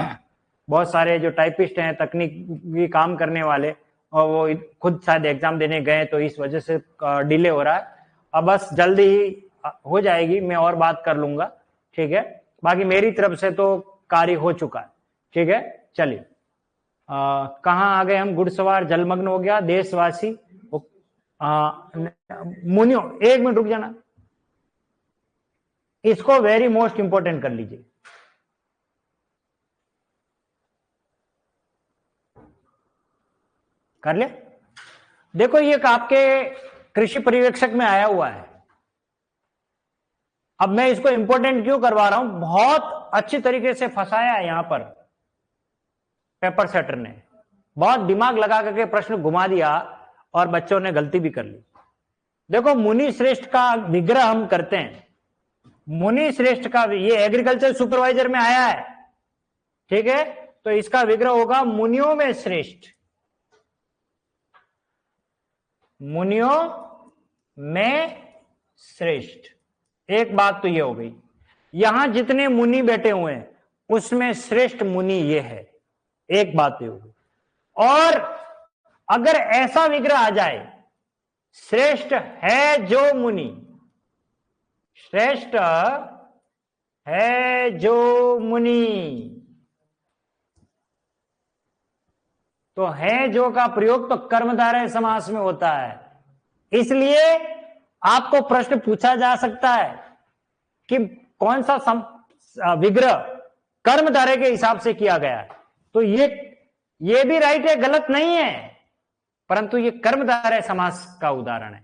बहुत सारे जो टाइपिस्ट हैं, तकनीकी काम करने वाले, और वो खुद शायद एग्जाम देने गए, तो इस वजह से डिले हो रहा है। अब बस जल्दी ही हो जाएगी, मैं और बात कर लूंगा, ठीक है। बाकी मेरी तरफ से तो कार्य हो चुका है, ठीक है। चलिए, कहाँ आ गए हम? घुड़सवार, जलमग्न हो गया, देशवासी, मुनियो। एक मिनट रुक जाना, इसको वेरी मोस्ट इंपोर्टेंट कर लीजिए। कर ले। देखो, ये आपके कृषि पर्यवेक्षक में आया हुआ है। अब मैं इसको इंपोर्टेंट क्यों करवा रहा हूं? बहुत अच्छी तरीके से फंसाया है यहां पर पेपर सेटर ने, बहुत दिमाग लगा करके प्रश्न घुमा दिया, और बच्चों ने गलती भी कर ली। देखो, मुनि श्रेष्ठ का विग्रह हम करते हैं। मुनि श्रेष्ठ का, ये एग्रीकल्चर सुपरवाइजर में आया है, ठीक है, तो इसका विग्रह होगा मुनियों में श्रेष्ठ, मुनियों में श्रेष्ठ। एक बात तो ये हो गई, यहां जितने मुनि बैठे हुए हैं उसमें श्रेष्ठ मुनि ये है, एक बात ये हो गई। और अगर ऐसा विग्रह आ जाए, श्रेष्ठ है जो मुनि, श्रेष्ठ है जो मुनि, तो है जो का प्रयोग तो कर्मधारय समास में होता है। इसलिए आपको प्रश्न पूछा जा सकता है कि कौन सा विग्रह कर्मधारय के हिसाब से किया गया है, तो ये भी राइट है, गलत नहीं है, परंतु ये कर्मधारय समास का उदाहरण है।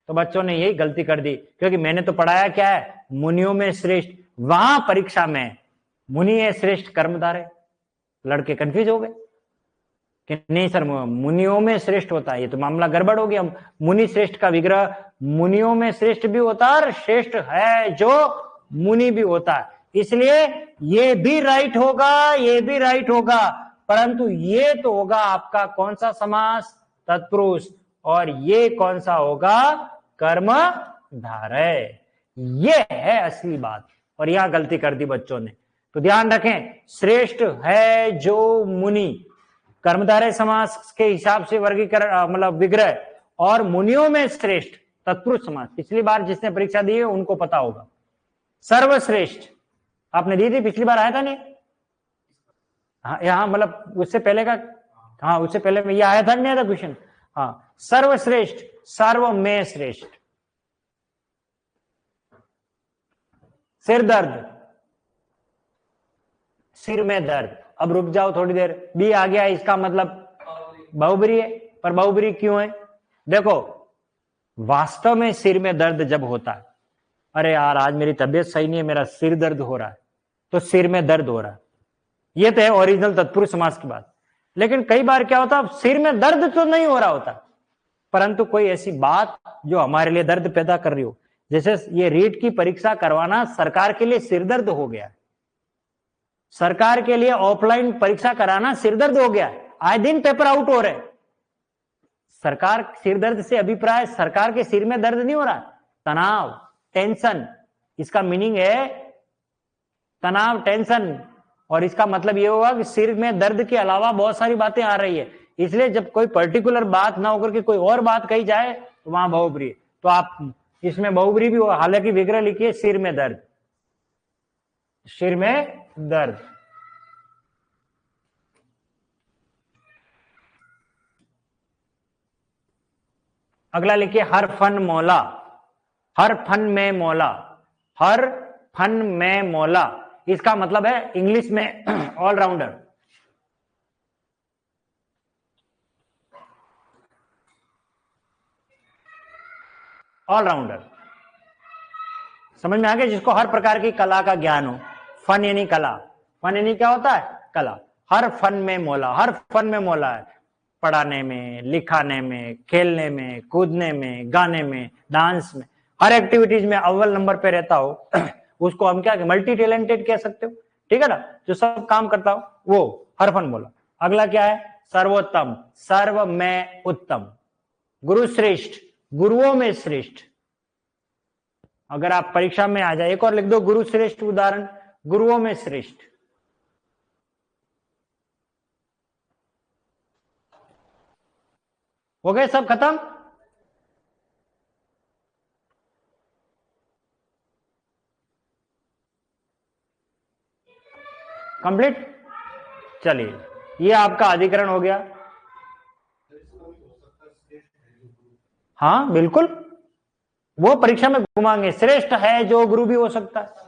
तो बच्चों ने यही गलती कर दी, क्योंकि मैंने तो पढ़ाया क्या है, मुनियों में श्रेष्ठ, वहां परीक्षा में मुनि है श्रेष्ठ कर्मधारय, लड़के कंफ्यूज हो गए कि नहीं सर मुनियों में श्रेष्ठ होता है, ये तो मामला गड़बड़ हो गया। मुनि श्रेष्ठ का विग्रह मुनियों में श्रेष्ठ भी होता है और श्रेष्ठ है जो मुनि भी होता है, इसलिए ये भी राइट होगा, ये भी राइट होगा, परंतु ये तो होगा आपका कौन सा समास? तत्पुरुष। और ये कौन सा होगा? कर्मधारय। ये है असली बात, और यहां गलती कर दी बच्चों ने। तो ध्यान रखें, श्रेष्ठ है जो मुनि कर्मधारय समास के हिसाब से वर्गीकरण, मतलब विग्रह, और मुनियों में श्रेष्ठ तत्पुरुष समास। पिछली बार जिसने परीक्षा दी है उनको पता होगा। सर्वश्रेष्ठ आपने दी थी, पिछली बार आया था नहीं? हाँ, यहाँ मतलब उससे पहले का, हाँ उससे पहले में ये आया था, नहीं आया था क्वेश्चन? हाँ, सर्वश्रेष्ठ, सर्व में श्रेष्ठ। सिर दर्द, सिर में दर्द। अब रुक जाओ थोड़ी देर, बी आ गया, इसका मतलब बहुब्री है। पर बहुब्री क्यों है? देखो, वास्तव में सिर में दर्द जब होता है, अरे यार आज मेरी तबीयत सही नहीं है, मेरा सिर दर्द हो रहा है, तो सिर में दर्द हो रहा है, ये तो है ओरिजिनल तत्पुरुष समास की बात। लेकिन कई बार क्या होता है, सिर में दर्द तो नहीं हो रहा होता, परंतु कोई ऐसी बात जो हमारे लिए दर्द पैदा कर रही हो, जैसे ये रीट की परीक्षा करवाना सरकार के लिए सिरदर्द हो गया, सरकार के लिए ऑफलाइन परीक्षा कराना सिरदर्द हो गया, आए दिन पेपर आउट हो रहे। सरकार सिरदर्द से अभिप्राय सरकार के सिर में दर्द नहीं हो रहा, तनाव, टेंशन, इसका मीनिंग है तनाव, टेंशन। और इसका मतलब ये होगा कि सिर में दर्द के अलावा बहुत सारी बातें आ रही है, इसलिए जब कोई पर्टिकुलर बात ना होकर के कोई और बात कही जाए तो वहां बहुब्री। तो आप इसमें बहुब्री भी हो, हालांकि विग्रह लिखिए सिर में दर्द, सिर में दर्द। अगला लिखिए हर फन मौला, हर फन में मौला, हर फन में मौला। इसका मतलब है इंग्लिश में ऑलराउंडर। ऑलराउंडर समझ में आ गया, जिसको हर प्रकार की कला का ज्ञान हो। फन यानी कला, फन यानी क्या होता है, कला। हर फन में मौला, हर फन में मौला है, पढ़ाने में, लिखाने में, खेलने में, कूदने में, गाने में, डांस में, हर एक्टिविटीज में अव्वल नंबर पे रहता हो उसको हम क्या मल्टी टैलेंटेड कह सकते हो, ठीक है ना, जो सब काम करता हो वो हर फन मौला। अगला क्या है, सर्वोत्तम, सर्व में उत्तम, गुरु श्रेष्ठ, गुरुओं में श्रेष्ठ। अगर आप परीक्षा में आ जाए, एक और लिख दो गुरु श्रेष्ठ उदाहरण, गुरुओं में श्रेष्ठ। हो गए सब खत्म। कंप्लीट। चलिए ये आपका अधिकरण हो गया। हाँ बिल्कुल, वो परीक्षा में घुमाएंगे, श्रेष्ठ है जो गुरु भी हो सकता है।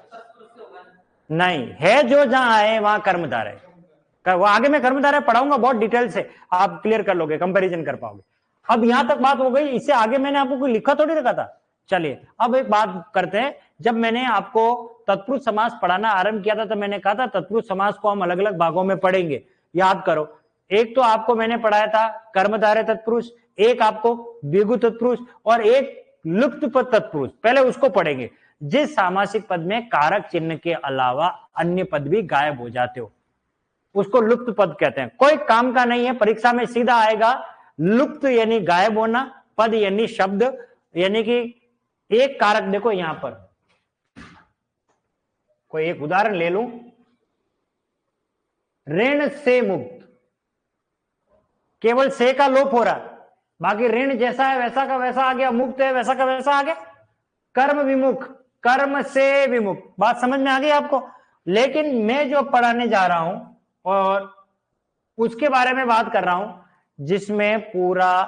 नहीं है, जो जहां आए वहां कर्मधार है, वो आगे मैं कर्मधारय पढ़ाऊंगा बहुत डिटेल से, आप क्लियर कर लोगे, कंपैरिजन कर पाओगे। अब यहां तक बात हो गई, इससे आगे मैंने आपको कोई लिखा थोड़ी रखा था। चलिए अब एक बात करते हैं, जब मैंने आपको तत्पुरुष समास पढ़ाना आरंभ किया था तो मैंने कहा था तत्पुरुष समास को हम अलग अलग भागों में पढ़ेंगे, याद करो। एक तो आपको मैंने पढ़ाया था कर्मधारय तत्पुरुष, एक आपको द्विगु तत्पुरुष और एक लुप्त पद तत्पुरुष, पहले उसको पढ़ेंगे। जिस सामासिक पद में कारक चिन्ह के अलावा अन्य पद भी गायब हो जाते हो उसको लुप्त पद कहते हैं। कोई काम का नहीं है, परीक्षा में सीधा आएगा, लुप्त यानी गायब होना, पद यानी शब्द, यानी कि एक कारक देखो यहां पर, कोई एक उदाहरण ले लूं, ऋण से मुक्त, केवल से का लोप हो रहा है, बाकी ऋण जैसा है वैसा का वैसा आ गया, मुक्त है वैसा का वैसा आ गया। कर्म विमुख, कर्म से विमुक्त, बात समझ में आ गई आपको। लेकिन मैं जो पढ़ाने जा रहा हूं और उसके बारे में बात कर रहा हूं जिसमें पूरा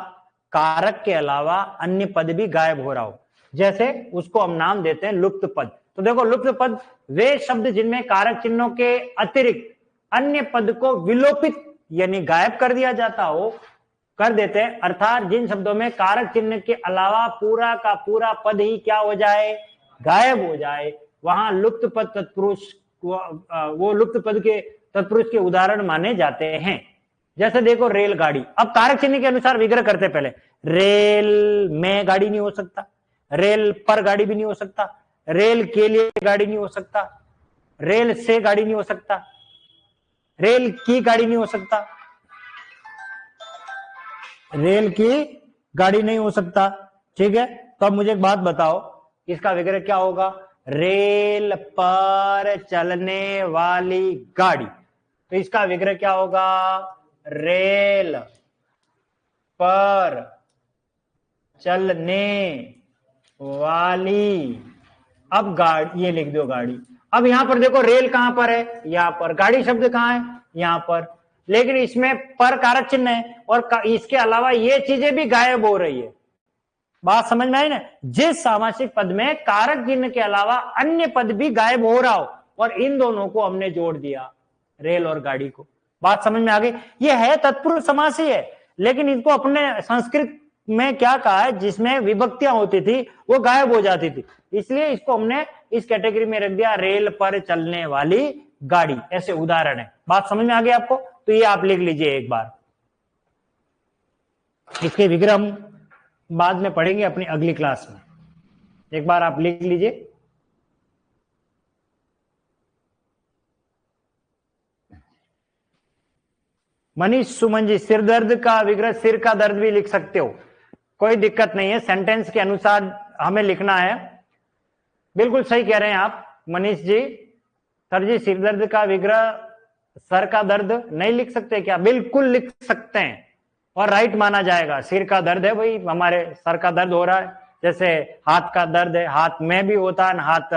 कारक के अलावा अन्य पद भी गायब हो रहा हो, जैसे उसको हम नाम देते हैं लुप्त पद। तो देखो लुप्त पद वे शब्द जिनमें कारक चिन्हों के अतिरिक्त अन्य पद को विलोपित यानी गायब कर दिया जाता हो, कर देते हैं, अर्थात जिन शब्दों में कारक चिन्ह के अलावा पूरा का पूरा पद ही क्या हो जाए, गायब हो जाए, वहां लुप्त पद तत्पुरुष, वो लुप्त पद के तत्पुरुष के उदाहरण माने जाते हैं। जैसे देखो रेलगाड़ी, अब कारक चिन्ह के अनुसार विग्रह करते, पहले रेल में गाड़ी नहीं हो सकता, रेल पर गाड़ी भी नहीं हो सकता, रेल के लिए गाड़ी नहीं हो सकता, रेल से गाड़ी नहीं हो सकता, रेल की गाड़ी नहीं हो सकता, रेल की गाड़ी नहीं हो सकता, ठीक है। तो अब मुझे एक बात बताओ, इसका विग्रह क्या होगा, रेल पर चलने वाली गाड़ी, तो इसका विग्रह क्या होगा, रेल पर चलने वाली। अब गाड़ी ये लिख दो गाड़ी। अब यहां पर देखो रेल कहां पर है, यहां पर, गाड़ी शब्द कहां है, यहां पर, लेकिन इसमें पर कारक चिन्ह है और इसके अलावा ये चीजें भी गायब हो रही है। बात समझ में आई ना, जिस सामासिक पद में कारक चिन्ह के अलावा अन्य पद भी गायब हो रहा हो और इन दोनों को हमने जोड़ दिया, रेल और गाड़ी को। बात समझ में आ गई। ये है तत्पुरुष समास ही है, लेकिन इसको अपने संस्कृत में क्या कहा है, जिसमें विभक्तियां होती थी वो गायब हो जाती थी, इसलिए इसको हमने इस कैटेगरी में रख दिया, रेल पर चलने वाली गाड़ी, ऐसे उदाहरण है। बात समझ में आ गई आपको, तो ये आप लिख लीजिए एक बार, इसके विग्रह हम बाद में पढ़ेंगे अपनी अगली क्लास में, एक बार आप लिख लीजिए। मनीष सुमन जी, सिर दर्द का विग्रह सिर का दर्द भी लिख सकते हो, कोई दिक्कत नहीं है, सेंटेंस के अनुसार हमें लिखना है। बिल्कुल सही कह रहे हैं आप मनीष जी। सर जी सिर दर्द का विग्रह सर का दर्द नहीं लिख सकते क्या, बिल्कुल लिख सकते हैं और राइट माना जाएगा। सिर का दर्द है भाई, हमारे सर का दर्द हो रहा है, जैसे हाथ का दर्द है, हाथ में भी होता है, हाथ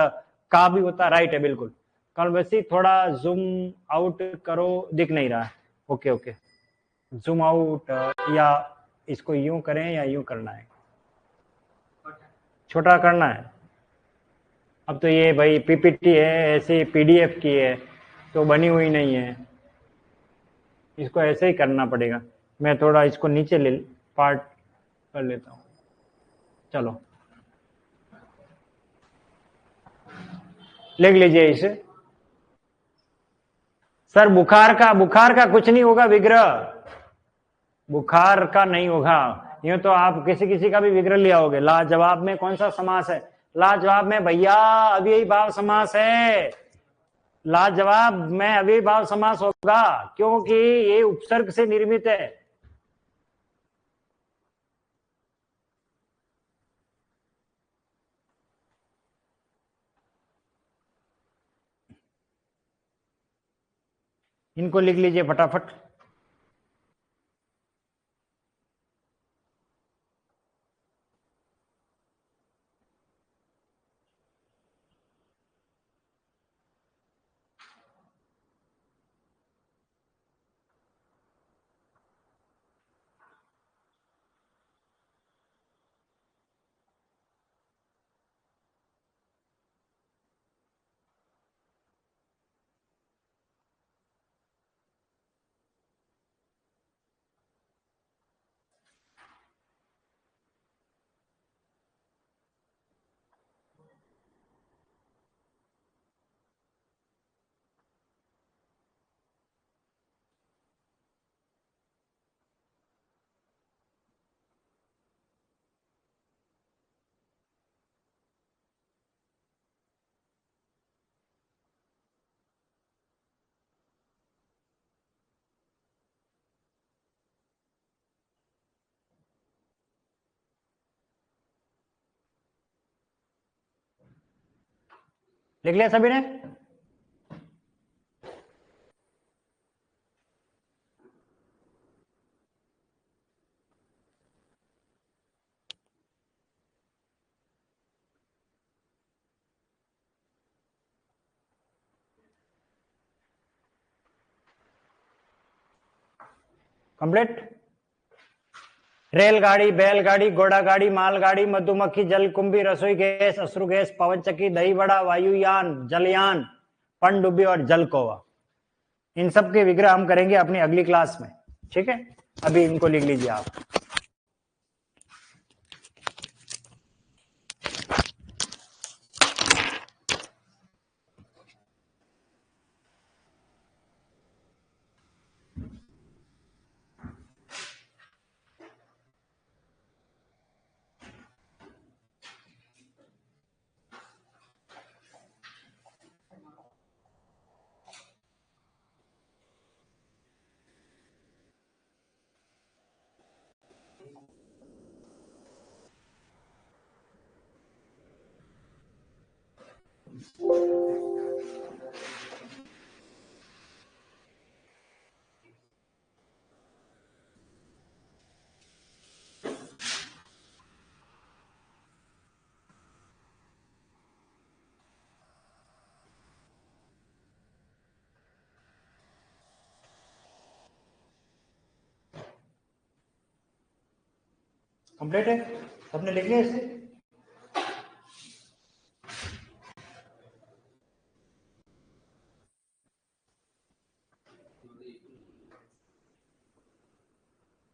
का भी होता है, राइट है बिल्कुल। कॉन्वर्सी थोड़ा जूम आउट करो, दिख नहीं रहा है। ओके ओके, जूम आउट, या इसको यूं करें या यूं करना है, छोटा करना है। अब तो ये भाई पीपीटी है, ऐसे पीडीएफ की है तो बनी हुई नहीं है, इसको ऐसे ही करना पड़ेगा। मैं थोड़ा इसको नीचे ले पार्ट कर लेता हूँ। चलो लिख लीजिए इसे। सर बुखार का कुछ नहीं होगा विग्रह, बुखार का नहीं होगा। यूं तो आप किसी किसी का भी विग्रह लिया होगे। लाजवाब में कौन सा समास है? लाजवाब में भैया अव्ययी भाव समास है। लाजवाब में अव्ययी भाव समास होगा क्योंकि ये उपसर्ग से निर्मित है। इनको लिख लीजिए फटाफट। लिख लिया सभी ने? कंप्लीट। रेलगाड़ी, बैलगाड़ी, घोड़ा गाड़ी, मालगाड़ी, मधुमक्खी, जलकुंभी, रसोई गैस, अश्रु गैस, पवन चक्की, दही बड़ा, वायुयान, जलयान, पनडुब्बी और जलकौवा। इन सब के विग्रह हम करेंगे अपनी अगली क्लास में, ठीक है? अभी इनको लिख लीजिए आप। कंप्लीट है? सबने लिख लिया इसे?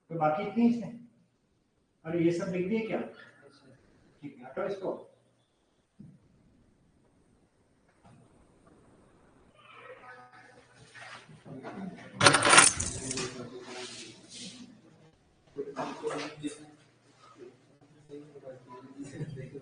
तो बाकी इतनी इसमें, अरे ये सब लिख दिए क्या? ठीक है, हटो इसको।